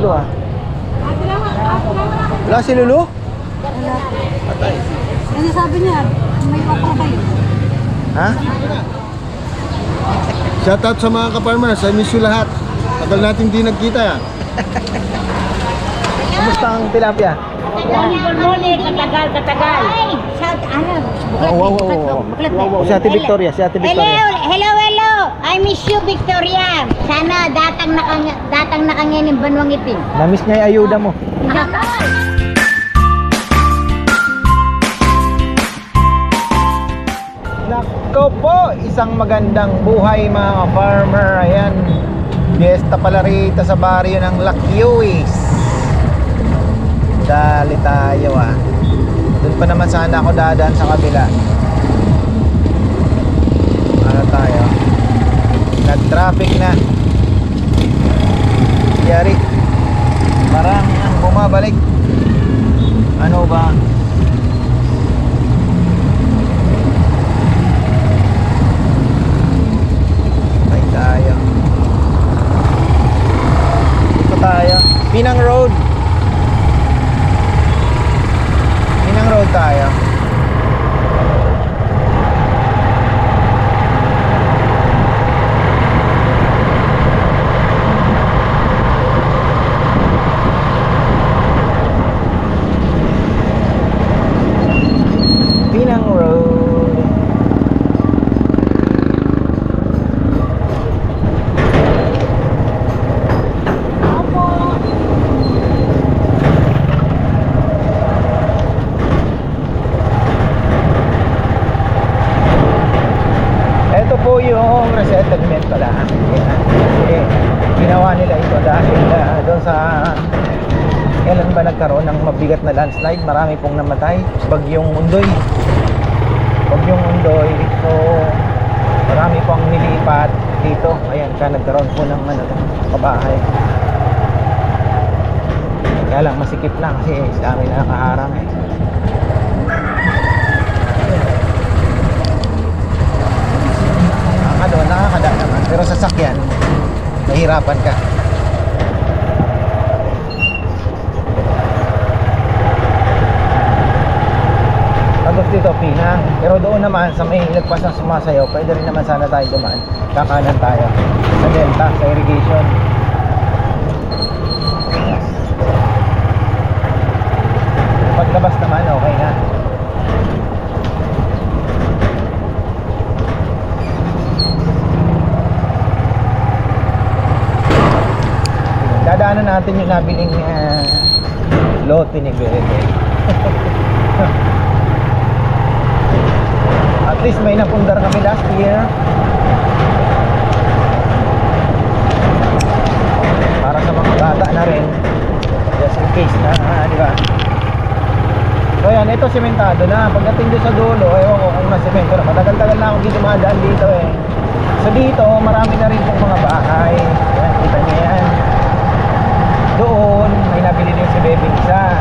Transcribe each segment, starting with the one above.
Lulu ah. Wala si Lulu? Patay. Kasi sabi niya, may opera kayo. Ha? Shoutout sa mga ka-farmers, I miss you lahat. Tagal natin di nagkita. Kumusta ang tilapia? Good morning, katagal. Shout, ano, buklat. Si Ate Victoria, si Ate Victoria. Hello. I miss you, Victoria. Sana datang na kangen ng banwang itim. Namiss niya yung ayuda mo. Nako po, isang magandang buhay mga farmer. Ayan, fiesta pala rito sa baryo ng Lakyuis. Dali tayo ah. Doon pa naman sana ako dadaan sa kabila. Ano tayo? Nag-traffic na. Yari. Parang ang bumabalik. Ano ba? Ay tayo. Dito tayo. Pinang Road. Pinang Road tayo. Pinang Road. Ito po yung resettlement pala. Kasi ginawa nila ito dahil doon sa kailan ba nagkaroon ng mabigat na landslide, marami pong namatay. Bagyong Undoy. So marami pong nilipat dito. Ayan, kaya nagkaroon po ng kabahay. Kaya lang masikip na kasi sa amin na nakaharang eh. Nakakada naman, pero sa sakyan mahirapan ka. Tapos dito Pinang, pero doon naman sa may lagpas ng Sumasayaw, pwede rin naman sana tayo dumaan. Kakanan tayo sa Delta, sa irrigation. Paglabas naman okay na. Dadaanan natin yung nabiling lote ni Bebe. At least may napundar kami last year. Para sa mga bata na rin, just in case na, di ba? So yan, ito sementado na. Pagdating doon sa dulo, ewan ko kung nasemento na. Matagal-tagal na akong dumadaan dito eh. So dito, marami na rin pong mga bahay. Yan, kita niyo yan. Doon, may nabili din si Bebe isa.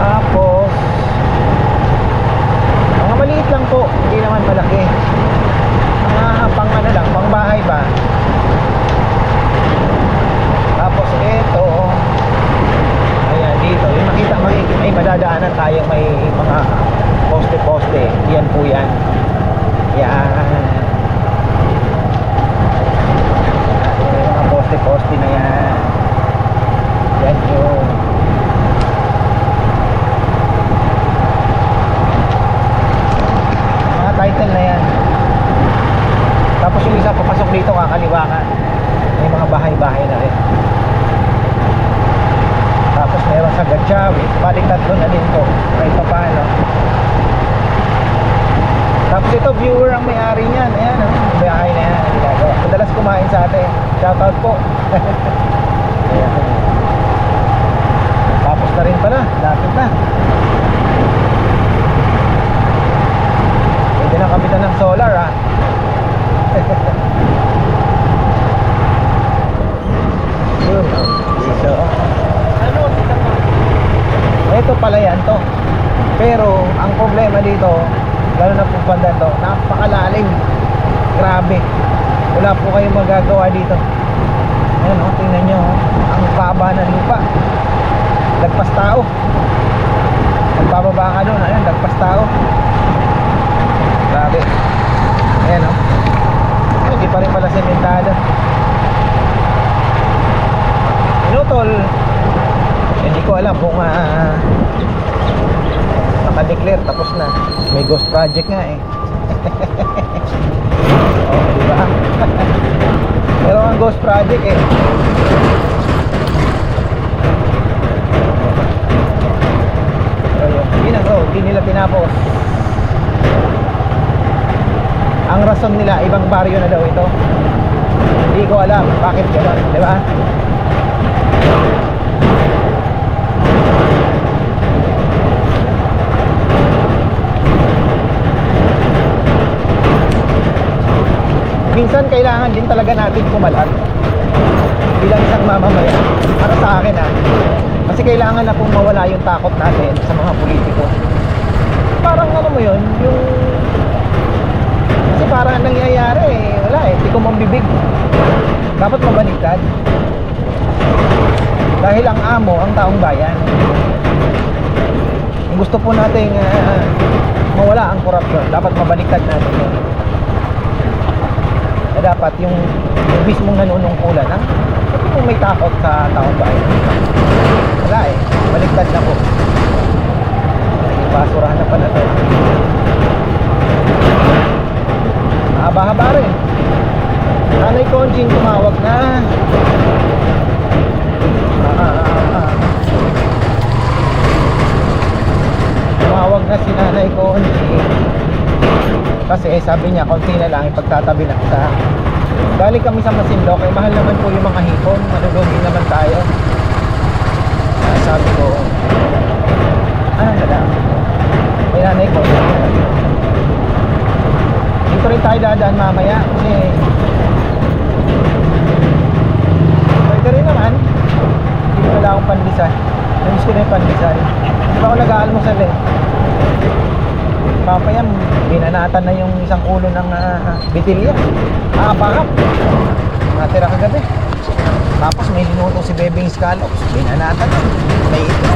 Tapos mga maliit lang po, hindi naman malaki. Mga pang ano lang, pang bahay ba. Tapos ito, ayan dito, yung makita may madadaanan tayo, may mga poste-poste. Yan po yan. Yan. Poste na yan. Yan yun. Mga title na yan. Tapos yung isa papasok dito kakaliwa ka. May mga bahay-bahay na rin. Tapos meron sa Gatchawi. Balik tatlo na din to. Kahit pa paano. Tapos ito viewer ang may-ari niyan. Ayan, bahay na yan. Madalas kumain sa atin. Shoutout po. Ayan. Tapos na rin pala. Lapit na. Pwede na kapitan ng solar ah. Yun. Dito. Ito pala yan to. Pero ang problema dito, lalo na po banda to, napakalalim. Grabe. Wala po kayong magagawa dito. Ayan o, tingnan nyo oh. Ang baba ng lupa. Lagpas tao. Magbababa ka doon, ayan, lagpas tao. Grabe. Ayan o. Hindi pa rin pala sementado. Pinutol. Hindi ko alam kung naka-declare tapos na. May ghost project nga eh. Oh, diba? Pero ang ghost project eh. Yun ang road, hindi nila tinapos. Ang rason nila, ibang baryo na daw ito. Hindi ko alam bakit gano'n, di ba? Minsan kailangan din talaga natin kumalat bilang isang mamamayan. Para sa akin kasi kailangan na pong mawala yung takot natin sa mga politiko. Parang ano mo yun, yung kasi parang nangyayari wala hindi ko mambibig. Dapat mabaliktad. Dahil ang amo, ang taong bayan. Kung gusto po nating mawala ang korupsyon, dapat mabaliktad natin yun. Dapat yung mismong nanunungkulan kasi kung may takot sa taong bayan, wala baliktad na po. Basurahan na pala ito. Mahaba-haba rin. Nanay Conching tumawag na. Tumawag na si Nanay Conching kasi sabi niya konti na lang ipagtatabi na kita. Galing kami sa Masinloc mahal naman po yung mga hipon, malulugi naman tayo. Sabi ko ano na lang may Nanay Conching. Dito rin tayo dadaan mamaya kasi pwede rin naman. Hindi wala akong pandesal. Namiss ko na yung pandesal. Hindi pa ako nag-aalmusal eh. Papaya, binanatan na yung isang ulo ng bitilya. Bakap. Natira kagabi. Tapos may linuto si Bebing Scallops. Binanatan na. May ito.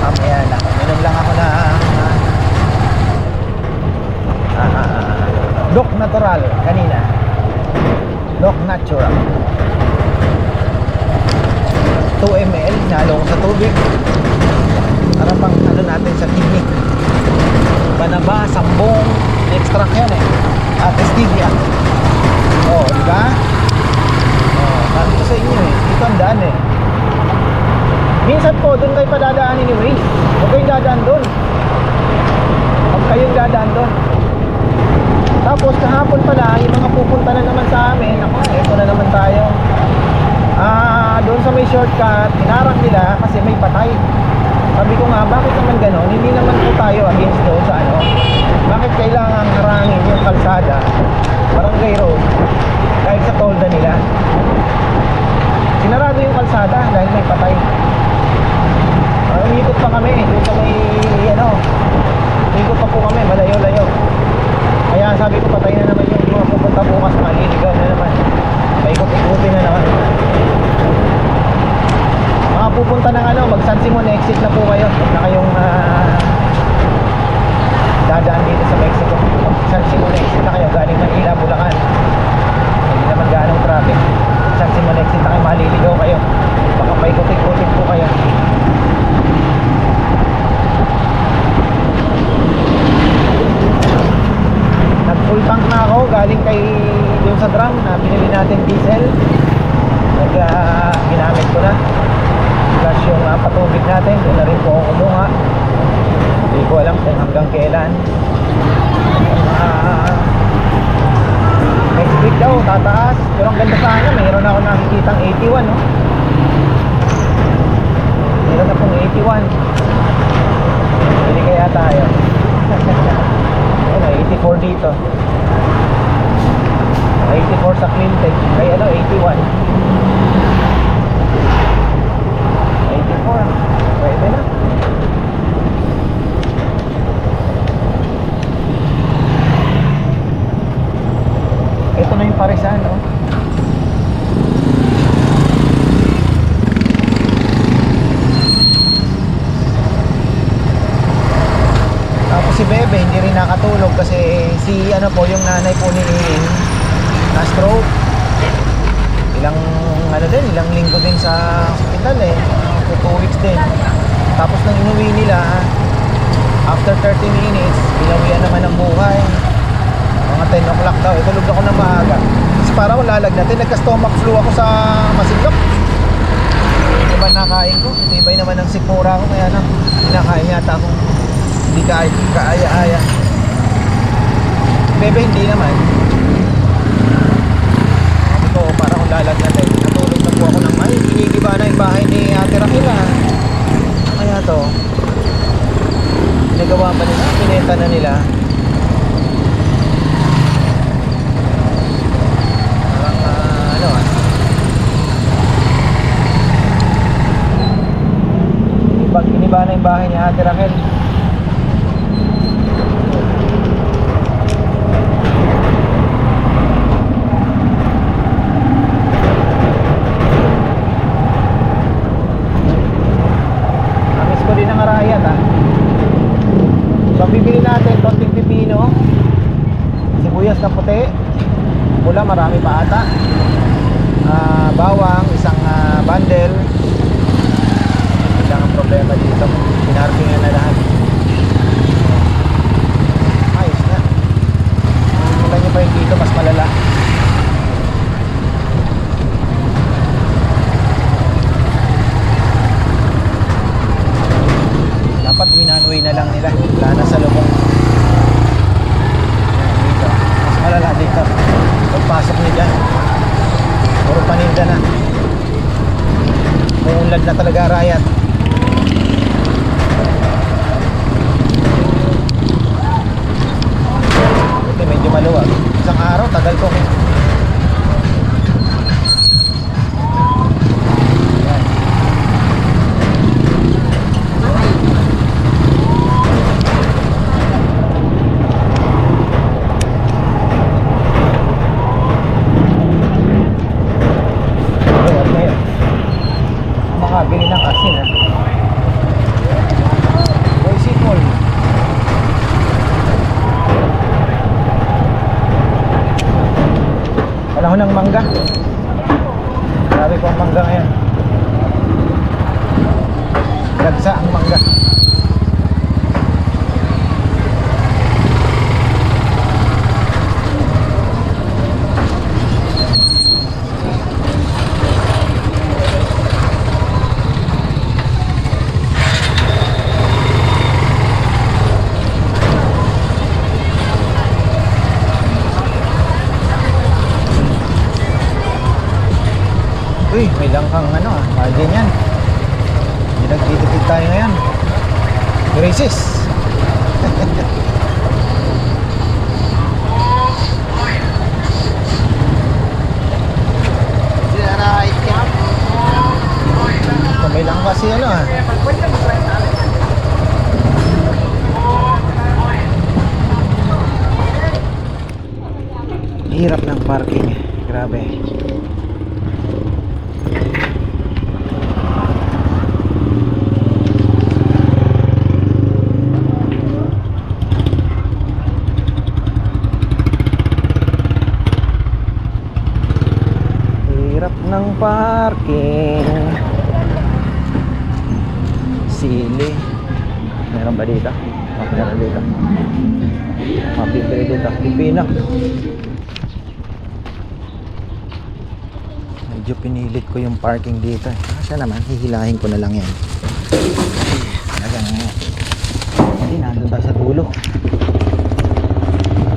Mamaya na. Minom lang ako na Doc Natural kanina. Doc Natural 2 ml nalo ko sa tubig para pang ano natin sa kidney. Banaba, sambong, extract yan at stevia. Diba? Sabi ko sa inyo dito ang daan minsan po doon kayo padadaan anyways. Huwag kayong dadaan doon. Huwag kayong dadaan doon. Tapos kahapon pala, yung mga pupunta na naman sa amin, ako, ito na naman tayo. Doon sa may shortcut, hinarang nila kasi may patay. Sabi ko nga, bakit naman gano'n? Hindi naman po tayo against doon sa ano. Bakit kailangan harangin yung kalsada, barangay road, dahil sa tolda nila? Sinarado yung kalsada dahil may patay. Umikot pa kami, doon sa may, umikot pa po kami, malayo-layo. Kaya sabi ko patay na naman yung mga pupunta bukas, maliligaw na naman. Paikot-ikutin na naman. Mga pupunta ng mag San Simon exit na po kayo. Huwag na kayong dadaan dito sa Mexico. San Simon exit na kayo, galing Manila, Bulacan. Hindi naman ganong traffic. San Simon exit na kayo, maliligaw kayo. Baka paikot-ikutin po kayo. Nag-full tank na ako galing kay yung sa drum na binili natin diesel. Ginamit ko na. Plus yung patubig natin, doon na rin po ako kumuha. Hindi ko alam kung hanggang kailan. Next week daw, tataas. Pero ang ganda sana, mayroon ako nakikitang 81, no? Mayroon na pong 81. Pwede kaya tayo. Ayun, 84 dito. 84 sa Cleantech. Kaya 81. 84. Pwede na. ilang linggo din sa hospital eh. 2 weeks din. Tapos nang inuwi nila, after 30 minutes, binawian naman ng buhay. Mga 10 o'clock daw. Itulog ako ng maaga. Kasi para akong lalagnatin. Nagka-stomach flu ako sa Masinloc. Iba nakain ko. Itibay naman ng sikmura ko. Kaya na, kinakain yata ako. Hindi kaaya-aya. Bebe, hindi naman. Sabi ko, para akong lalagnatin. Natulog na po ako ng may. Ginigiba na yung bahay ni Ate Raquel. Kaya to, ginagawa pa nila. Pinenta na nila. Giniba na yung bahay ni Ate Raquel. Amis ko din ang arayat So bibili natin konting pipino, sibuyas na puti, pula marami pa ata, bawang isang bundle. Ang problema dito, pinarkingan na lahat. Ayos na. Kita nyo pa yung dito, mas malala. Dapat winanway na lang nila. Wala na sa lubong. Dito, mas malala dito. Pagpasok nyo dyan, puro paninda na. Muunlad na talaga rayat. Medyo maluwag. Isang araw, tagal ko. Yan. Makabili ng asin Boy Sipol. Panahon ng mangga. Grabe po ang mangga ngayon. Gagsa ang mangga. Uy, may langkang margin yan. Hindi nagtitipid tayo ngayon. Graces. May lang kasi hirap ng parking. Grabe. Ng parking. Sili. Meron ba dito? Meron dito. Mapipili dito. Pipino. Medyo pinilit ko yung parking dito. Siya naman, hihilahin ko na lang yan. Talagang hindi nandun tayo sa dulo.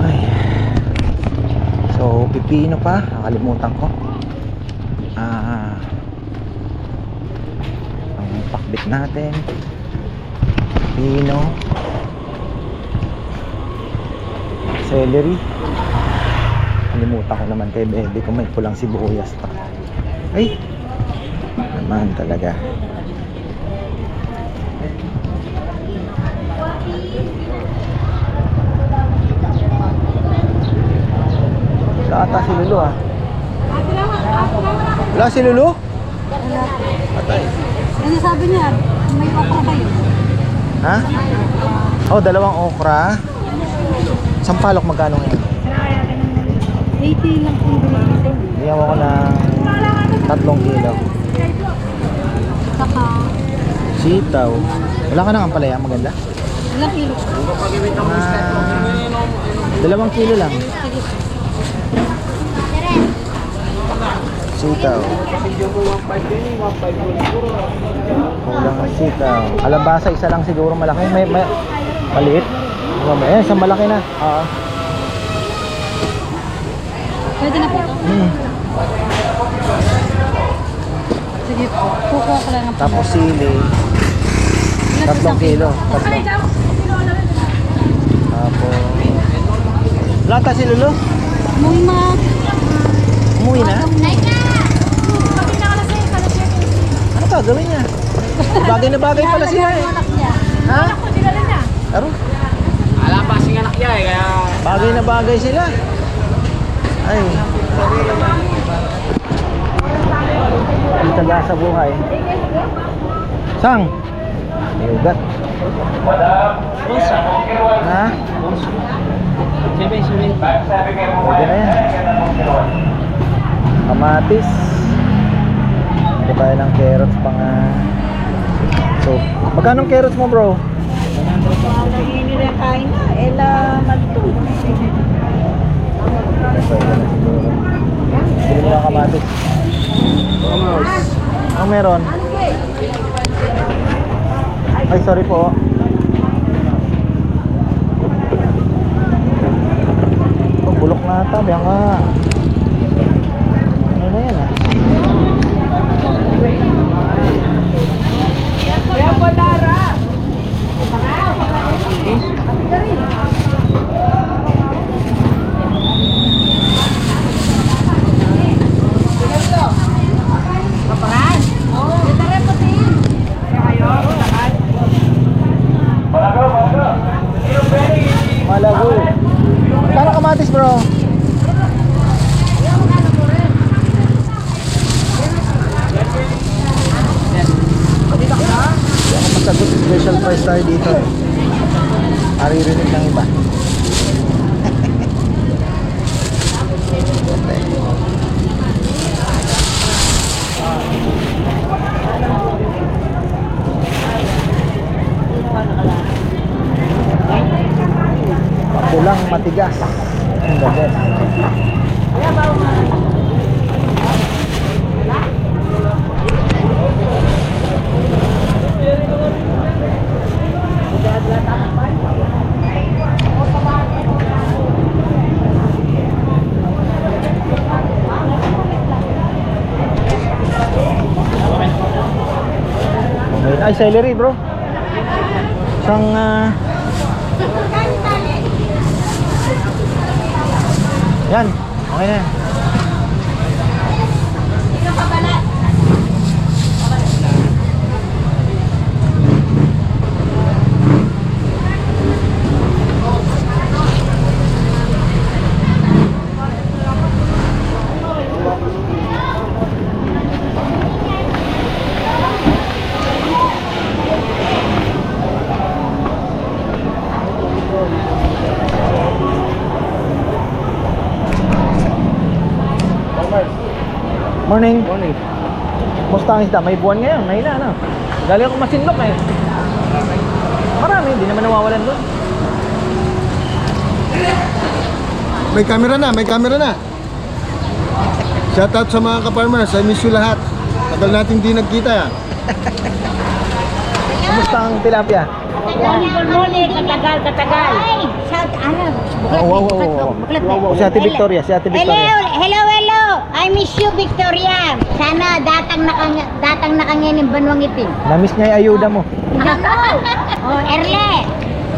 Ay. So, pipino pa. Nakalimutan ko. Ang pakbit natin, pino, celery. Kalimutan ko naman kay Bebe kung may pulang sibuyas pa. Ay naman talaga. Wala ata si Lulu Wala si Lulu? Patay. Ano sabi niya? May okra kayo? Ha? Oh, 2 okra. Sampalok magkano ngayon? 80 lang po. Bigyan mo ko ng 3 kilo. Saka, Sitaw. Wala ka nang ampalaya, maganda? ilang kilo? 2 kilo lang. Sitaw. Kulang ang sitaw. Alabasa, isa lang siguro malaki. May maliit. Ayan, isang malaki na. Oo. Pwede na po ito? Sige po. Kukuha ko lang ng Tapos sili. 3 kilo. Tapos... Lata si Lolo? Muy ma. Umuwi na? Ano ka gawin niya? Bagay na bagay pala sila eh. Ha? Aro? Alabasing anak niya eh, kaya... Bagay na bagay sila. Ay. Ang taga sa buhay. Sang? Yugat. Ha? Pwede na yan. Kamatis. Ito tayo ng carrots pang so, magkano ang carrots mo bro? Hindi na kain na. Ela magto. Bili mo ng kamatis. Ang meron? Ay, sorry po. Oh, bulok na ata. Biyan ka. Ano na yan ah? Malago. Magkano kamatis bro? Hindi ako masagot, special price tayo dito eh. Aririnig ng iba. Kulang matigas. Ang the best. Ay, celery bro. Isang yan, okay na yan. Morning. Morning. Musta ang isda? May buwan ngayon, may na ano. Galing ako Masinlok eh. Marami, hindi naman nawawalan doon. May camera na, may camera na. Shout out sa mga ka-farmers. I miss you lahat. Tagal natin di nagkita. Kamusta ang tilapia? Katagal. Ay, shout out. Wow. Si Ate Victoria, si Ate Victoria. Hello. I miss you, Victoria. Sana datang na kangen ng banwang itim. Namiss niya yung ayuda mo. Oh, Erle.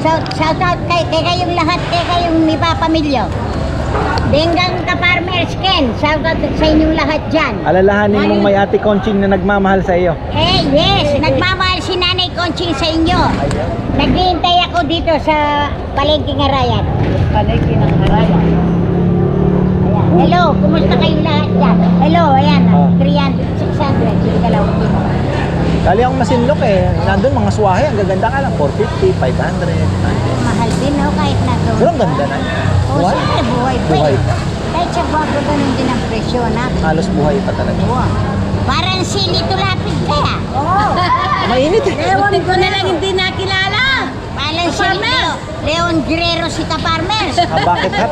Shout out kay kayong lahat, kay kayong may papamilya. Denggang ka-farmers Ken, shout out sa inyong lahat dyan. Alalahanin mong may Ate Conching na nagmamahal sa iyo. Eh, yes, nagmamahal si Nanay Conching sa inyo. Naghihintay ako dito sa Palengke ng Arayan. Palengke ng Arayan. Hello, kumusta kayong lahat dyan? Hello, ayan, 300, 600, sige dalawang kilo. Dali akong Masinlok eh. Nandun mga swahe, ang gaganda ka lang. 450, 500, 500. Mahal din, no, kahit na doon. Pero ang ganda na. Oh, Buhay? siyempre, buhay pa Buhay eh. pa. Kahit sa guwapo, ganun din ang presyo na. Halos buhay pa talaga. Parang sili tulapid kaya. Mainit eh. Ewan ko na lang hindi nakilala. Parang si Leon Guerrero si Farmers. Ah, bakit hat?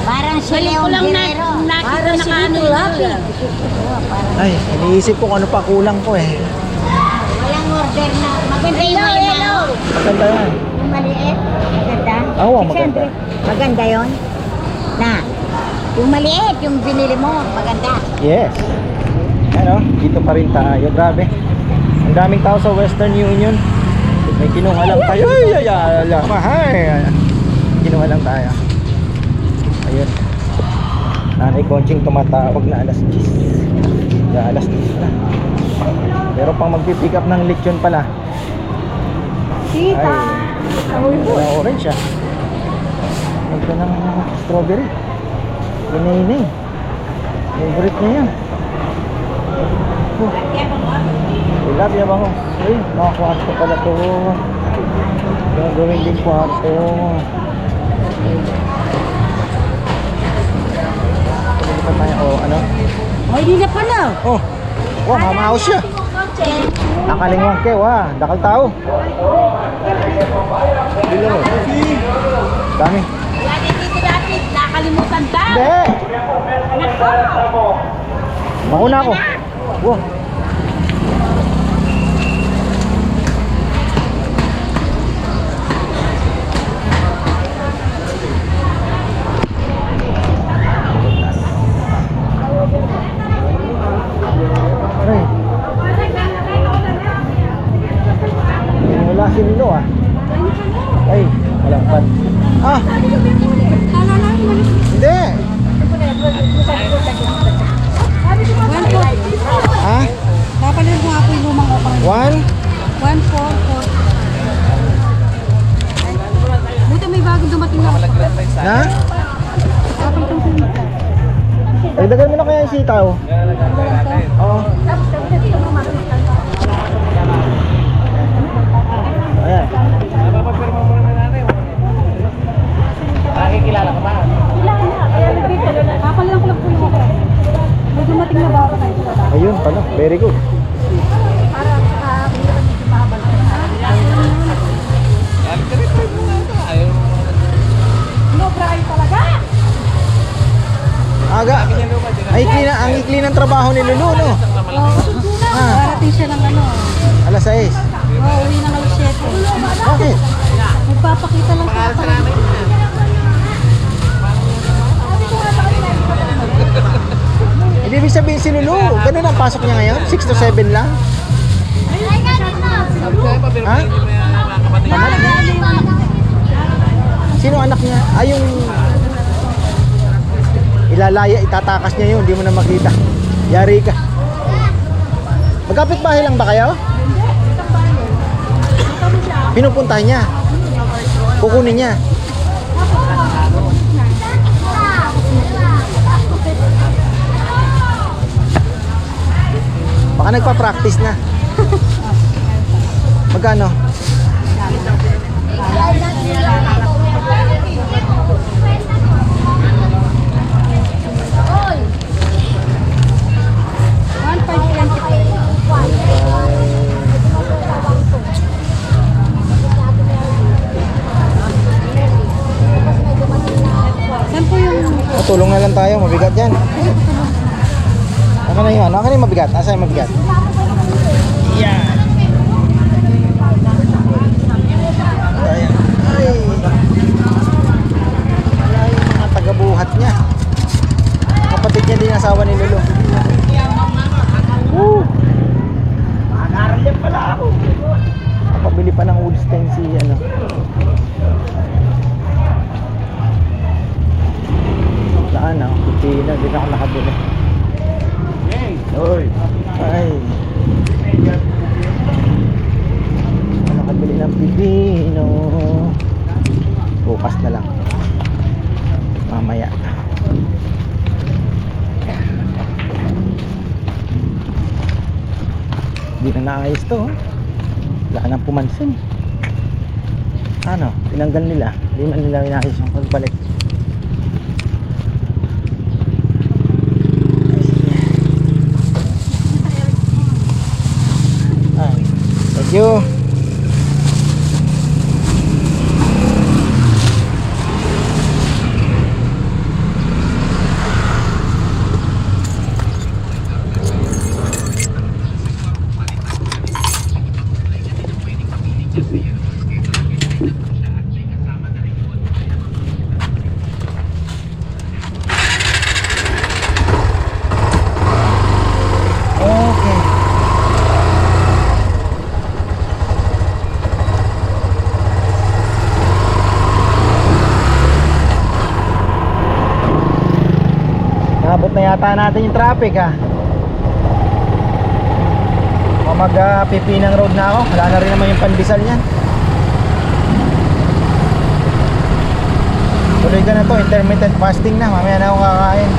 Parang si Leon Guerrero. Parang si tulapid. Ay, iniisip ko kung ano pa kulang ko eh. Walang order na. Maganda yung hello. Maganda yan. Yung maliit. Maganda. Oo, maganda. 600. Maganda yon. Na. Yung maliit, yung binili mo, maganda. Yes. Ano, dito pa rin tayo. Grabe. Ang daming tao sa Western Union. May kinuha lang tayo. Ay. Kinuha lang tayo. Ayun. Nanay Conching tumatawag na alas 10. Alas 10 na. Pero pang magpipick up ng lechon pala. Sita. Ay, orange siya. Ito ng strawberry. Inay. Favorite niya yan. Oh. Tilapia ba ko? Ay, mga kwarto pala to. Gagawin din kwarto. Pwede pa tayo, ano? Ay, di na pala. Oh, wah, mamahaw siya. Nakalingwang ke, wah, dakal tao. Bilo mo. Dami. Yan, dito natin. Nakalimutan ta. Hindi. Mauna ako. Wah. Ay. Wala si Lilo ah. Ay, walang pan. Ah. Hindi. Ha? Kapalit mo ako yung lumang opera. 1? 144. Buti may bagong dumating na opera. Na? Kapalit ang kumita. Dagdagan mo na kaya yung sitaw. Oo. Ayan. Nakikilala ka ba? Kapalit lang ko lang po yung opera. May dumating na bago tayo. Ayun pala. Very good. Para mahaba lang. No, Brian talaga. Aga. Ang ikli ng trabaho ni Lulu, no? Darating siya ng ano. Alas 6. Uwi ng alas 7. Bakit? Magpapakita lang sa opera. Hindi ibig sabihin si Lulu. Ganun ang pasok niya ngayon? 6 to 7 lang? Ha? Sino anak niya? Ay, yung ilalaya, itatakas niya yun. Hindi mo na makita. Yari ka. Magkapit bahay lang ba kayo? Pinupuntahan niya. Kukunin niya. Baka nagpa-practice na. Magkano? Saan po yung... Tulong na lang tayo, mabigat yan. Ano na yun? Ano na yung mabigat? Asa yung mabigat? Yan. Ayan. Ay. Wala yung mga tagabuhat niya. Kapatid niya din asawa ni Lolo. Woo! Makaral yan pala ako. Kapabili pa ng wood stain si ano. Saan ako? Pipila. Hindi na ako nakabili. Oy. Ay. Nakabili ng pipino. Bukas na lang. Mamaya. Hindi na naayos to. Wala ka nang pumansin. Ano? Tinanggal nila. Hindi man nila inayos ang pagbalik. you. Okay. Nabot na yata natin yung traffic ha. Mag-Pipinang Road na ako. Wala na rin naman yung pandesal niyan. Tuloy ka na to, intermittent fasting na. Mamaya na ako kakain.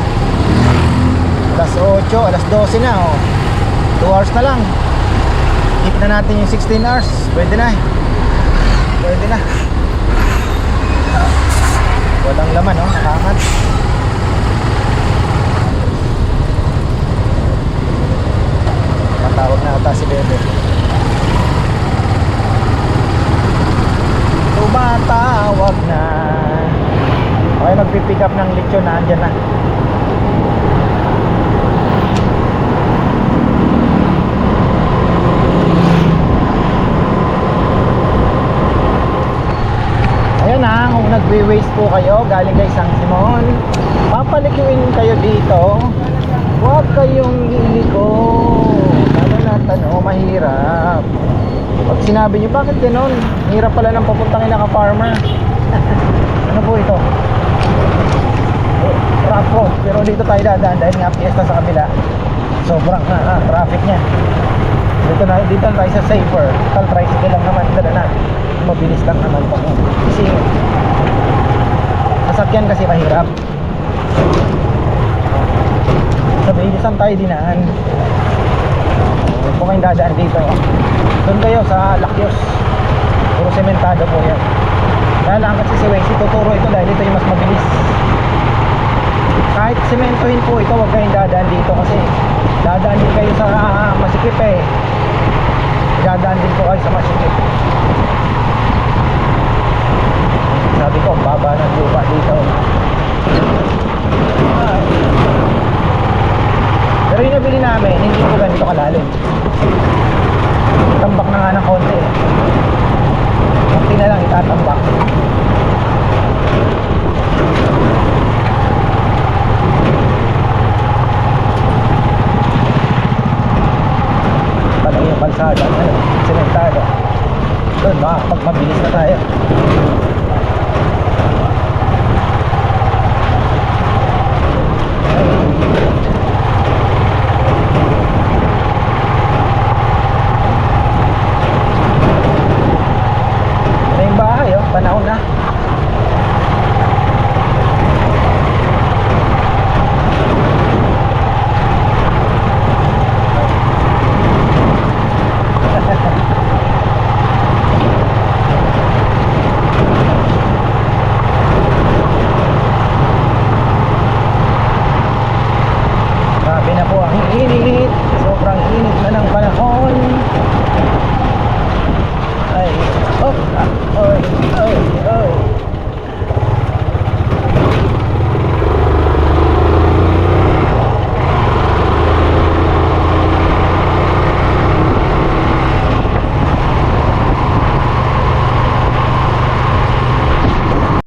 Alas 8, alas 12 na oh. 2 hours na lang. Keep na natin yung 16 hours. Pwede na eh. Pwede na. Walang laman oh, nakakat. Matawag na ata si Bebe. Tumatawag na. Okay, magpipick up ng lechon na andyan na. Ayan na, kung nagwe-waste po kayo galing kay San Simon, papalikiwin kayo dito. Huwag kayong liliko. Mahirap. Pag sinabi nyo, bakit ganon? Hirap pala ng papuntang inaka-farmer. Ano po ito? Rough road. Pero dito tayo dadaan dahil nga piyesta sa kabila. Sobrang traffic niya. Dito na tayo sa safer. Tal tricycle lang naman. Dala na. Mabilis lang naman po. Kasi sasakyan kasi mahirap. Sabihin nyo, saan tayo dinaan? Kung kayong dadaan dito, doon kayo sa Lakyos. Puro sementado po yan. Kaya lang kasi si Wexy tuturo ito dahil ito yung mas mabilis. Kahit sementohin po ito, huwag kayong dadaan dito kasi dadaan din kayo sa masikip eh. Dadaan din po kayo sa masikip. Sabi ko, baba ng lupa dito. Pero yung nabili namin, hindi po ganito kalalim. Tambak na nga ng konti eh. Konti na lang itatambak. Talagang yung kalsada, sementado. Doon, pag mabilis na tayo.